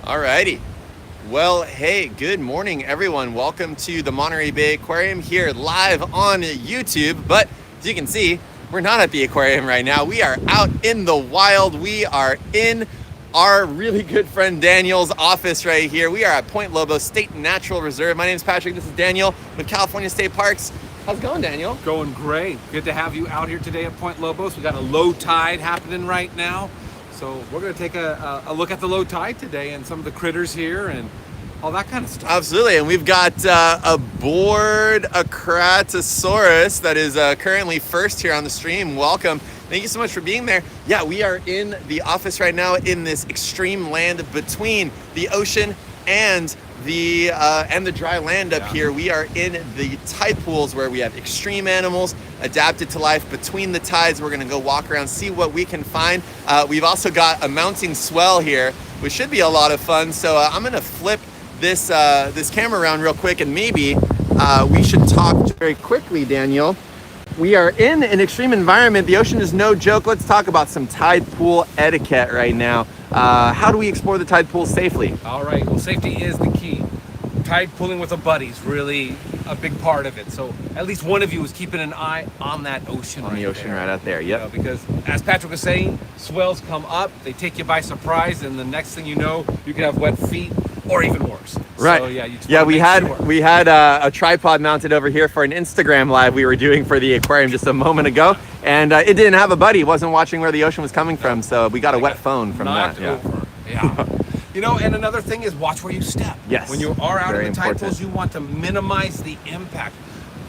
Alrighty. Well, hey, good morning, everyone. Welcome to the Monterey Bay Aquarium here live on YouTube. But as you can see, we're not at the aquarium right now. We are out in the wild. We are in our really good friend Daniel's office right here. We are at Point Lobos State Natural Reserve. My name is Patrick. This is Daniel with California State Parks. How's it going, Daniel? Going great. Good to have you out here today at Point Lobos. We got a low tide happening right now. So we're going to take a look at the low tide today and some of the critters here and all that kind of stuff. Absolutely, and we've got a bored Acratosaurus that is currently first here on the stream. Welcome. Thank you so much for being there. Yeah, we are in the office right now in this extreme land between the ocean and the dry land up here. We are in the tide pools where we have extreme animals adapted to life between the tides. We're going to go walk around, see what we can find. We've also got a mounting swell here, which should be a lot of fun. So I'm going to flip this camera around real quick, and maybe we should talk very quickly, Daniel. We are in an extreme environment. The ocean is no joke. Let's talk about some tide pool etiquette right now. How do we explore the tide pool safely? All right, well, safety is the key. Tide pooling with a buddy is really a big part of it. So at least one of you is keeping an eye on that ocean On the ocean right out there, yep. Because as Patrick was saying, swells come up, they take you by surprise, and the next thing you know, you could have wet feet or even worse. Right. So, yeah, you just we had a tripod mounted over here for an Instagram live we were doing for the aquarium just a moment ago, and it didn't have a buddy. It wasn't watching where the ocean was coming from, so we got a wet phone from that. Yeah. You know, and another thing is watch where you step. Yes. When you are out Very in the tide important. pools, you want to minimize the impact.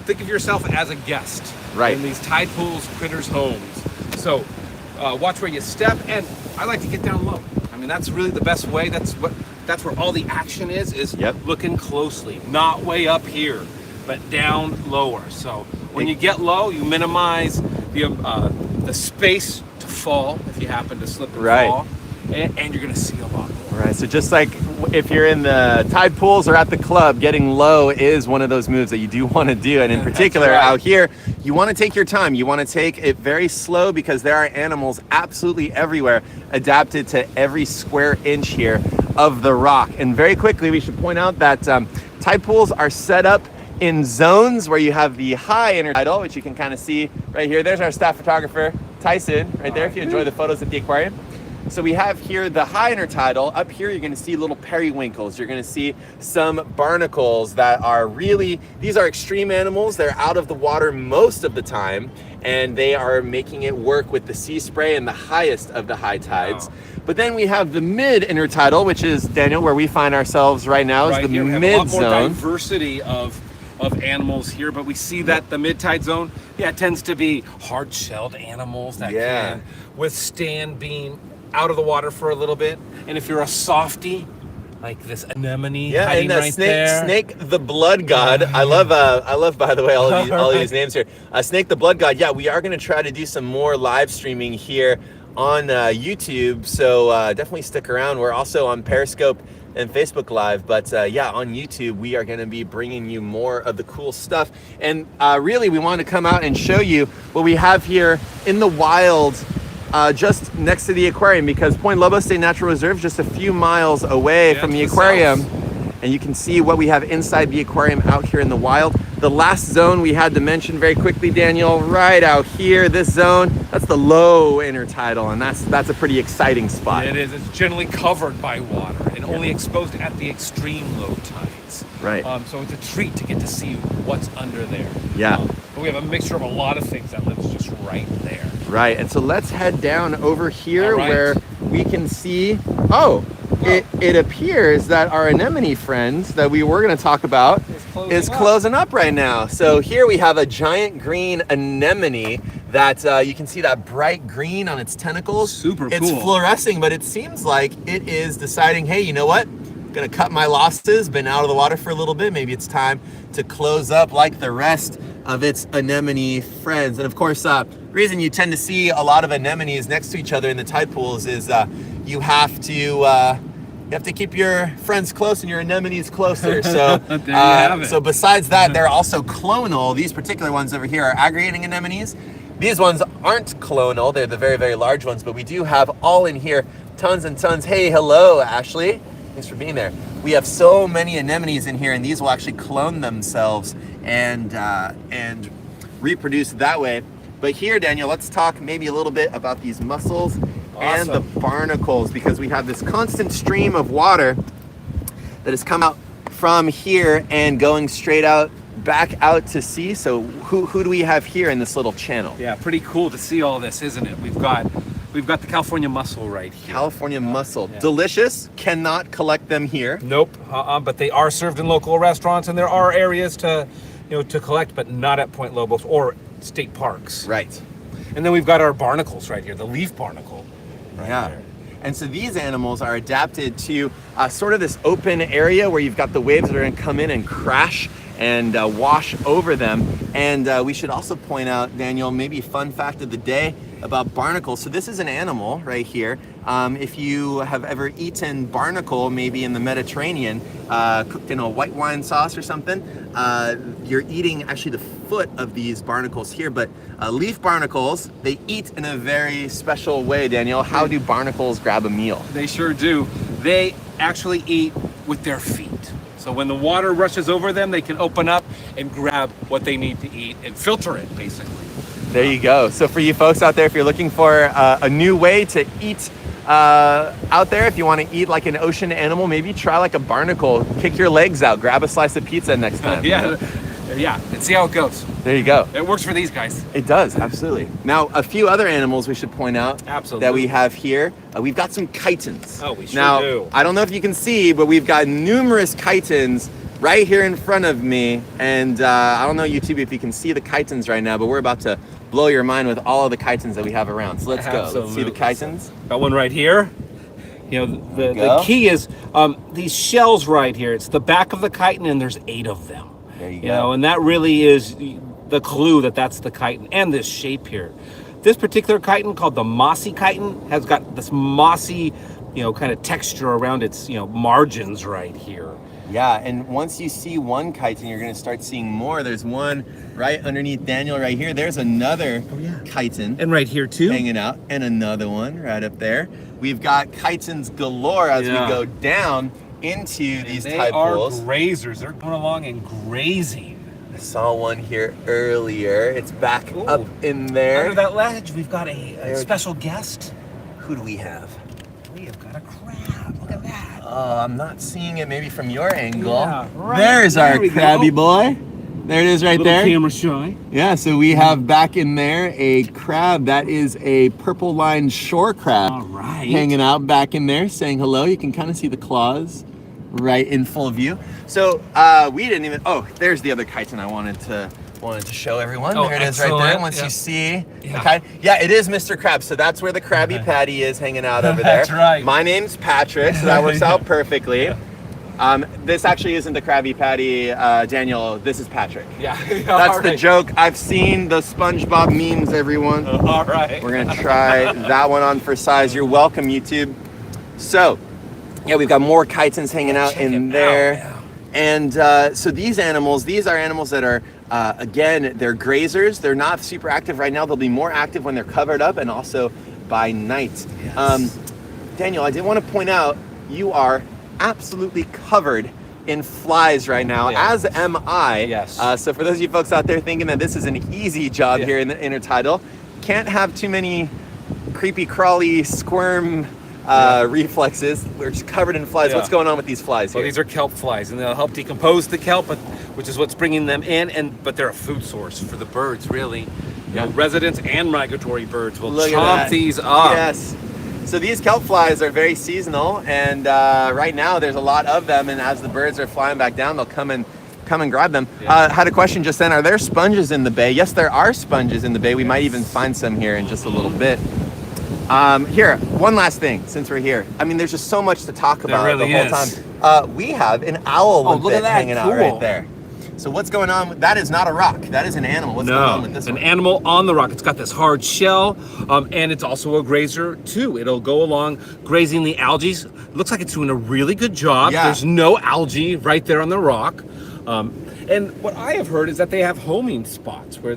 Think of yourself as a guest Right. in these tide pools, critters' homes. So watch where you step, and I like to get down low. I mean, that's really the best way. That's where all the action is looking closely, not way up here, but down lower. So when you get low, you minimize the space to fall if you happen to slip and fall, and you're going to see a lot more. Right, so just like if you're in the tide pools or at the club, getting low is one of those moves that you do want to do. And in particular, out here, you want to take your time. You want to take it very slow because there are animals absolutely everywhere adapted to every square inch here of the rock. And very quickly, we should point out that tide pools are set up in zones where you have the high intertidal, which you can kind of see right here. There's our staff photographer, Tyson, right there, if you enjoy the photos at the aquarium. So we have here the high intertidal. Up here, you're going to see little periwinkles. You're going to see some barnacles that are these are extreme animals. They're out of the water most of the time, and they are making it work with the sea spray and the highest of the high tides. Wow. But then we have the mid intertidal, which is, Daniel, where we find ourselves right now, is the here. We have mid a lot more zone. Diversity of animals here, but we see that the mid-tide zone, it tends to be hard-shelled animals that can withstand being out of the water for a little bit. And if you're a softie, like this anemone hiding right there. Snake the blood god. I love by the way all these names here. Snake the blood god. Yeah, we are going to try to do some more live streaming here on YouTube, so definitely stick around. We're also on Periscope and Facebook Live, but on YouTube we are going to be bringing you more of the cool stuff. And really, we want to come out and show you what we have here in the wild. Just next to the aquarium, because Point Lobos State Natural Reserve is just a few miles away from the aquarium, and you can see what we have inside the aquarium out here in the wild. The last zone we had to mention very quickly, Daniel, right out here, this zone, that's the low intertidal, and that's a pretty exciting spot. It is. It's generally covered by water and only exposed at the extreme low tides. Right. So it's a treat to get to see what's under there. Yeah. But we have a mixture of a lot of things that lives just right there. Right, and so let's head down over here where we can see, it appears that our anemone friends that we were going to talk about is closing up right now. So here we have a giant green anemone that you can see that bright green on its tentacles. Super cool. It's fluorescing, but it seems like it is deciding, hey, you know what? I'm going to cut my losses, been out of the water for a little bit. Maybe it's time to close up like the rest of its anemone friends. And of course, the reason you tend to see a lot of anemones next to each other in the tide pools is you have to keep your friends close and your anemones closer. So, so besides that, they're also clonal. These particular ones over here are aggregating anemones. These ones aren't clonal. They're the very, very large ones, but we do have all in here tons and tons. Hey, hello, Ashley. Thanks for being there. We have so many anemones in here, and these will actually clone themselves and reproduce that way. But here, Daniel, let's talk maybe a little bit about these mussels and the barnacles, because we have this constant stream of water that has come out from here and going straight out back out to sea. So who do we have here in this little channel? Yeah, pretty cool to see all this, isn't it? We've got the California mussel right here. California mussel. Yeah. Delicious. Cannot collect them here. Nope. But they are served in local restaurants, and there are areas to collect, but not at Point Lobos or state parks. Right. And then we've got our barnacles right here, the leaf barnacle. Right there. And so these animals are adapted to sort of this open area where you've got the waves that are going to come in and crash and wash over them. And we should also point out, Daniel, maybe fun fact of the day about barnacles. So this is an animal right here. If you have ever eaten barnacle, maybe in the Mediterranean, cooked in a white wine sauce or something, you're eating actually the foot of these barnacles here. But leaf barnacles, they eat in a very special way, Daniel. How do barnacles grab a meal? They sure do. They actually eat with their feet. So when the water rushes over them, they can open up and grab what they need to eat and filter it, basically. There you go. So for you folks out there, if you're looking for a new way to eat out there, if you want to eat like an ocean animal, maybe try like a barnacle, kick your legs out, grab a slice of pizza next time. Yeah, and see how it goes. There you go. It works for these guys. It does, absolutely. Now, a few other animals we should point out that we have here. We've got some chitons. Oh, we sure now, do. I don't know if you can see, but we've got numerous chitons right here in front of me. And I don't know, YouTube, if you can see the chitons right now, but we're about to blow your mind with all of the chitons that we have around. So let's go. Let's see the chitons. Got one right here. The key is these shells right here. It's the back of the chiton, and there's 8 of them. There you go. And that really is the clue that that's the chiton, and this shape here. This particular chiton, called the mossy chiton, has got this mossy, kind of texture around its, margins right here. Yeah, and once you see one chiton, you're going to start seeing more. There's one right underneath Daniel right here. There's another chiton. And right here too. Hanging out. And another one right up there. We've got chitons galore as we go down into these tide pools. They are grazers. They're going along and grazing. I saw one here earlier. It's back up in there. Under that ledge, we've got a special guest. Who do we have? We have got a crab. Look at that. Oh, I'm not seeing it maybe from your angle. Yeah, right. There's our crabby boy. There it is right there. Camera shy. Yeah, so we have back in there a crab. That is a purple line shore crab. All right. Hanging out back in there saying hello. You can kind of see the claws right in full view. So we didn't even, there's the other chiton I wanted to show everyone. There it is right there. Once you see the chiton. Yeah, it is Mr. Crab. So that's where the Krabby Patty is hanging out over there. That's right. My name's Patrick, so that works out perfectly. Yeah. This actually isn't the Krabby Patty, Daniel. This is Patrick. Yeah. That's the joke. I've seen the SpongeBob memes, everyone. All right. We're going to try that one on for size. You're welcome, YouTube. So, yeah, we've got more chitons hanging out in there. And so these are animals that are, again, they're grazers. They're not super active right now. They'll be more active when they're covered up and also by night. Yes. Daniel, I did want to point out, you are absolutely covered in flies right now, as am I. Yes. So for those of you folks out there thinking that this is an easy job here in the Intertidal, can't have too many creepy, crawly, squirm reflexes. We're just covered in flies. What's going on with these flies here? Well, these are kelp flies, and they'll help decompose the kelp, which is what's bringing them in. But they're a food source for the birds, really. Residents and migratory birds will chomp these up. Yes. So these kelp flies are very seasonal, and right now there's a lot of them. And as the birds are flying back down, they'll come and grab them. Had a question just then. Are there sponges in the bay? Yes, there are sponges in the bay. We might even find some here in just a little bit. Here, one last thing, since we're here. I mean, there's just so much to talk about the whole time. We have an owl limpet hanging out right there. So what's going on? That is not a rock. That is an animal. What's going on with this one? An animal on the rock. It's got this hard shell, and it's also a grazer too. It'll go along grazing the algae. Looks like it's doing a really good job. There's no algae right there on the rock. And what I have heard is that they have homing spots where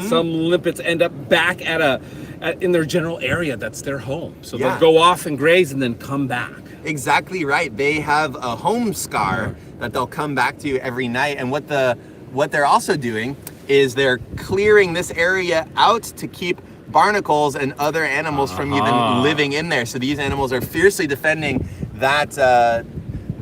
some limpets end up back at in their general area that's their home. So Yeah. they'll go off and graze and then come back. Exactly right. They have a home scar that they'll come back to every night. And what they're also doing is they're clearing this area out to keep barnacles and other animals from even living in there. So these animals are fiercely defending that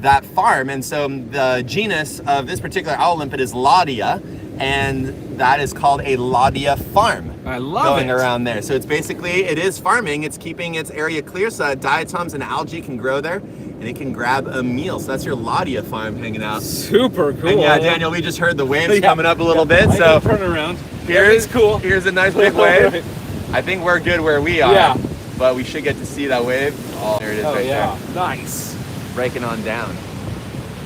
that farm. And so the genus of this particular owl limpet is Laudia, and that is called a Laudia farm. I love going it. around there. So it's basically, it is farming. It's keeping its area clear so that diatoms and algae can grow there and it can grab a meal. So that's your Laudia farm hanging out. Super cool. And yeah, Daniel, we just heard the waves coming up a little bit. I So can turn around. here's cool. Here's a nice big wave. Right. I think we're good where we are. Yeah. But we should get to see that wave. Oh, there it is right there. Nice. Breaking on down.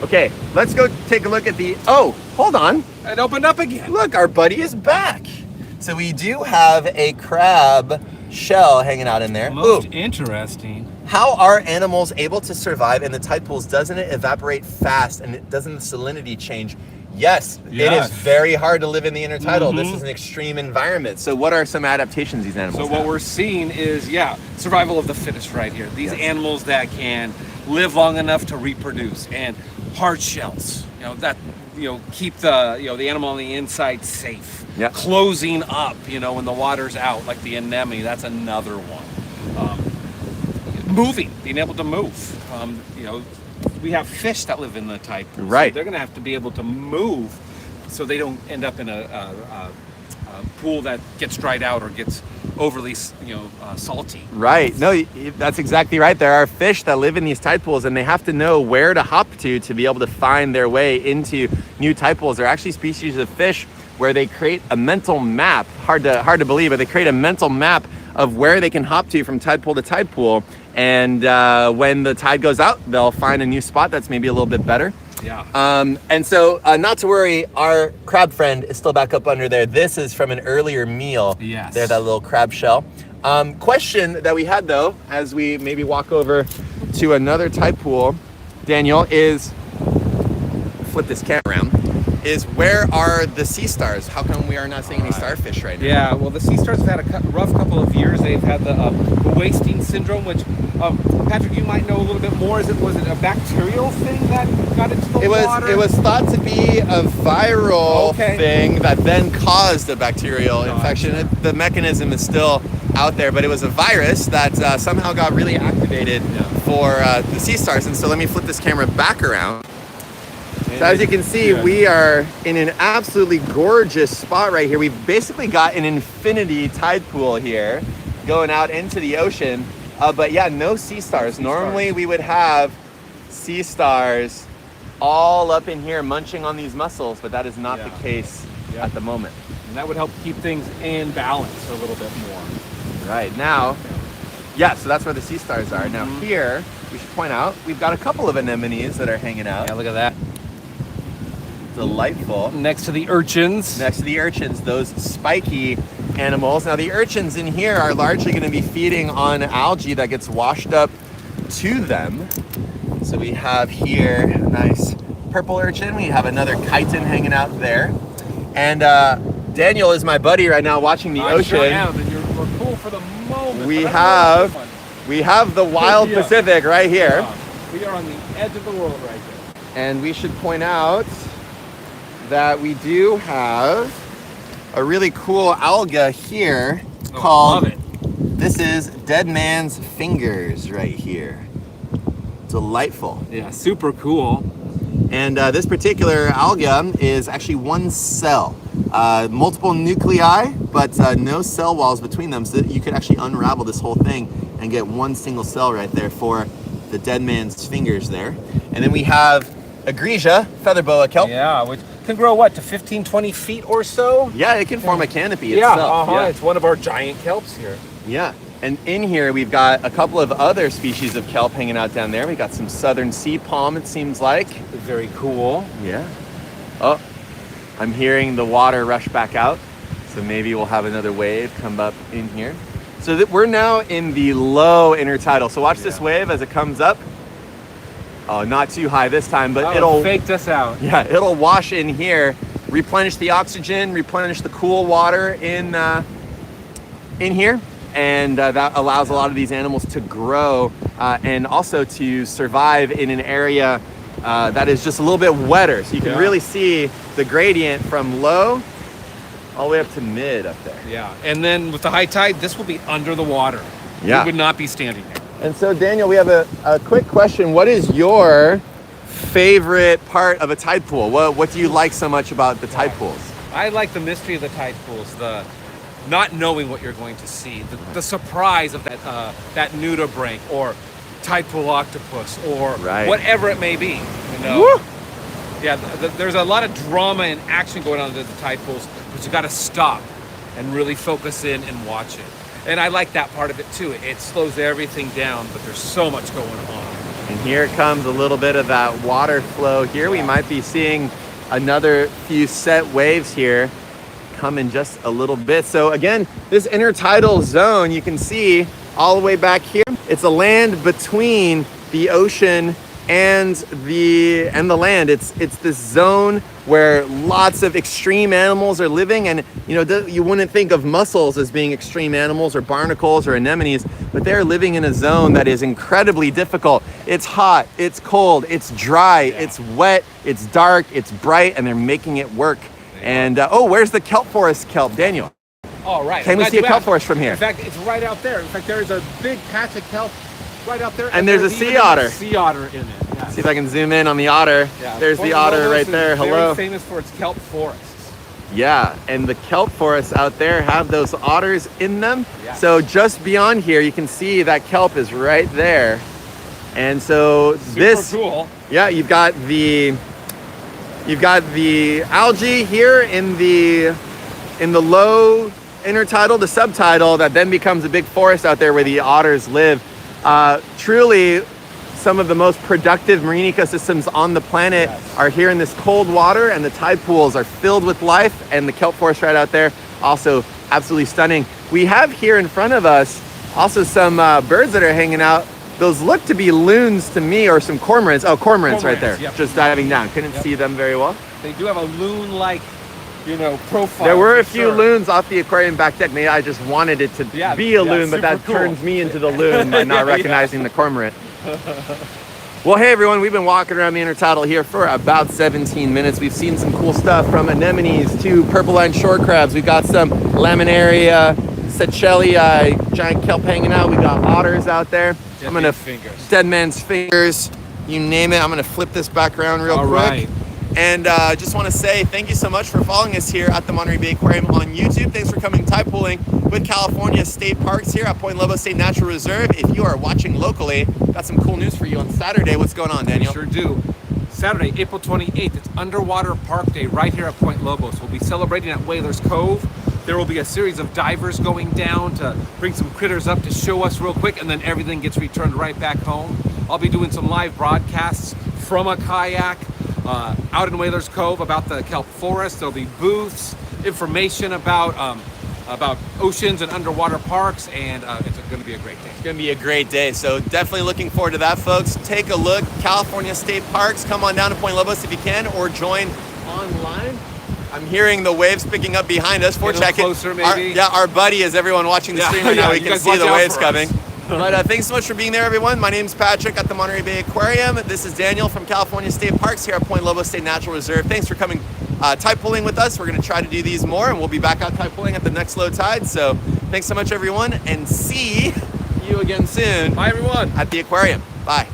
Okay, let's go take a look at the, oh, hold on. It opened up again. Look, our buddy is back. So we do have a crab shell hanging out in there. Most Ooh. interesting. How are animals able to survive in the tide pools? Doesn't it evaporate fast and doesn't the salinity change? Yes, it Yes. is very hard to live in the intertidal. This is an extreme environment. So what are some adaptations these animals So have? what we're seeing is, survival of the fittest right here. These animals that can live long enough to reproduce, and hard shells, keep the the animal on the inside safe. Yeah. Closing up, when the water's out, like the anemone, that's another one. Moving, being able to move. We have fish that live in the tide pool. Right. So they're going to have to be able to move so they don't end up in a pool that gets dried out or gets overly, salty. Right. No, that's exactly right. There are fish that live in these tide pools and they have to know where to hop to be able to find their way into new tide pools. There are actually species of fish where they create a mental map, hard to believe, but they create a mental map of where they can hop to from tide pool to tide pool. And when the tide goes out, they'll find a new spot that's maybe a little bit better. Yeah. And so not to worry, our crab friend is still back up under there. This is from an earlier meal. Yes. There, that little crab shell. Question that we had though, as we maybe walk over to another tide pool, Daniel, is, flip this camera around, is where are the sea stars? How come we are not seeing any starfish right now? Yeah, well, the sea stars have had a rough couple of years. They've had the wasting syndrome, which Patrick, you might know a little bit more. Was it a bacterial thing that got into the water? It was thought to be a viral thing that then caused a bacterial infection. The mechanism is still out there, but it was a virus that somehow got really activated for the sea stars. And so let me flip this camera back around. So as you can see, we are in an absolutely gorgeous spot right here. We've basically got an infinity tide pool here going out into the ocean. But yeah, no sea stars. Normally we would have sea stars all up in here munching on these mussels, but that is not the case at the moment. And that would help keep things in balance a little bit more. Right, now, so that's where the sea stars are. Now here, we should point out, we've got a couple of anemones that are hanging out. Yeah, look at that. Delightful. Next to the urchins. Next to the urchins, those spiky animals. Now the urchins in here are largely going to be feeding on algae that gets washed up to them. So we have here a nice purple urchin. We have another chitin hanging out there. And Daniel is my buddy right now watching the ocean. Sure am, and we're cool for the moment. We have the wild Pacific right here. We are on the edge of the world right here. And we should point out that we do have a really cool alga here called, love it. This is Dead Man's Fingers right here. Delightful. Yeah, super cool. And this particular alga is actually one cell. Multiple nuclei, but no cell walls between them, so that you could actually unravel this whole thing and get one single cell right there for the Dead Man's Fingers there. And then we have Igreja, feather boa kelp. Yeah, which can grow what, to 15, 20 feet or so? Yeah, it can form a canopy itself. It's one of our giant kelps here. Yeah, and in here we've got a couple of other species of kelp hanging out down there. We got some southern sea palm, it seems like. Very cool. Yeah. Oh, I'm hearing the water rush back out, so maybe we'll have another wave come up in here. So that we're now in the low intertidal. So watch this wave as it comes up. Oh, not too high this time, but it'll faked us out. Yeah, it'll wash in here, replenish the oxygen, replenish the cool water in here, and that allows a lot of these animals to grow and also to survive in an area that is just a little bit wetter. So you can really see the gradient from low all the way up to mid up there. Yeah, and then with the high tide, this will be under the water. Yeah. It would not be standing there. And so, Daniel, we have a quick question. What is your favorite part of a tide pool? What do you like so much about the tide pools? I like the mystery of the tide pools, the not knowing what you're going to see, the surprise of that nudibranch or tide pool octopus or whatever it may be. You know? Woo! Yeah, there's a lot of drama and action going on in the tide pools, but you got to stop and really focus in and watch it. And I like that part of it too. It slows everything down, but there's so much going on. And here comes a little bit of that water flow here. We might be seeing another few set waves here come in just a little bit. So again, this intertidal zone, you can see all the way back here. It's a land between the ocean and the land. It's this zone where lots of extreme animals are living, and you know, you wouldn't think of mussels as being extreme animals or barnacles or anemones, but they're living in a zone that is incredibly difficult. It's hot, it's cold, it's dry, it's wet, it's dark, it's bright, and they're making it work. And oh, where's the kelp forest kelp, Daniel? All right. Can we see a kelp forest from here? In fact, it's right out there. In fact, there's a big patch of kelp right out there. And there's a sea otter. Sea otter in it. Yeah. See if I can zoom in on the otter. Yeah. There's the otter right there. Hello. Very famous for its kelp forests. Yeah, and the kelp forests out there have those otters in them. Yeah. So just beyond here, you can see that kelp is right there. And so Super cool. Yeah, you've got the algae here in the low intertidal to subtidal that then becomes a big forest out there where the otters live. Truly, some of the most productive marine ecosystems on the planet are here in this cold water, and the tide pools are filled with life, and the kelp forest right out there, also absolutely stunning. We have here in front of us also some birds that are hanging out. Those look to be loons to me, or some cormorants. Oh, cormorants right there, just diving down. Couldn't see them very well. They do have a loon-like, profile. There were a few loons off the aquarium back deck. Maybe I just wanted it to be a loon, but that turns me into the loon by not recognizing the cormorant. Well, hey everyone, we've been walking around the intertidal here for about 17 minutes. We've seen some cool stuff from anemones to purple-lined shore crabs. We've got some laminaria, seychellii, giant kelp hanging out. We got otters out there. Dead man's fingers, you name it. I'm gonna flip this back around real quick. Right. And just want to say thank you so much for following us here at the Monterey Bay Aquarium on YouTube. Thanks for coming tide pooling with California State Parks here at Point Lobos State Natural Reserve. If you are watching locally, got some cool news for you on Saturday. What's going on, Daniel? We sure do. Saturday, April 28th, it's Underwater Park Day right here at Point Lobos. We'll be celebrating at Whalers Cove. There will be a series of divers going down to bring some critters up to show us real quick, and then everything gets returned right back home. I'll be doing some live broadcasts from a kayak out in Whalers Cove about the kelp forest. There'll be booths, information about oceans and underwater parks, and it's going to be a great day. It's going to be a great day, so definitely looking forward to that, folks. Take a look, California State Parks. Come on down to Point Lobos if you can, or join online. I'm hearing the waves picking up behind us. Closer, maybe. Our buddy, as everyone watching the stream right now, we can see the waves coming. But thanks so much for being there, everyone. My name's Patrick at the Monterey Bay Aquarium. This is Daniel from California State Parks here at Point Lobos State Natural Reserve. Thanks for coming tide pooling with us. We're going to try to do these more, and we'll be back out tide pooling at the next low tide. So thanks so much, everyone, and see you again soon. Bye, everyone. At the aquarium. Bye.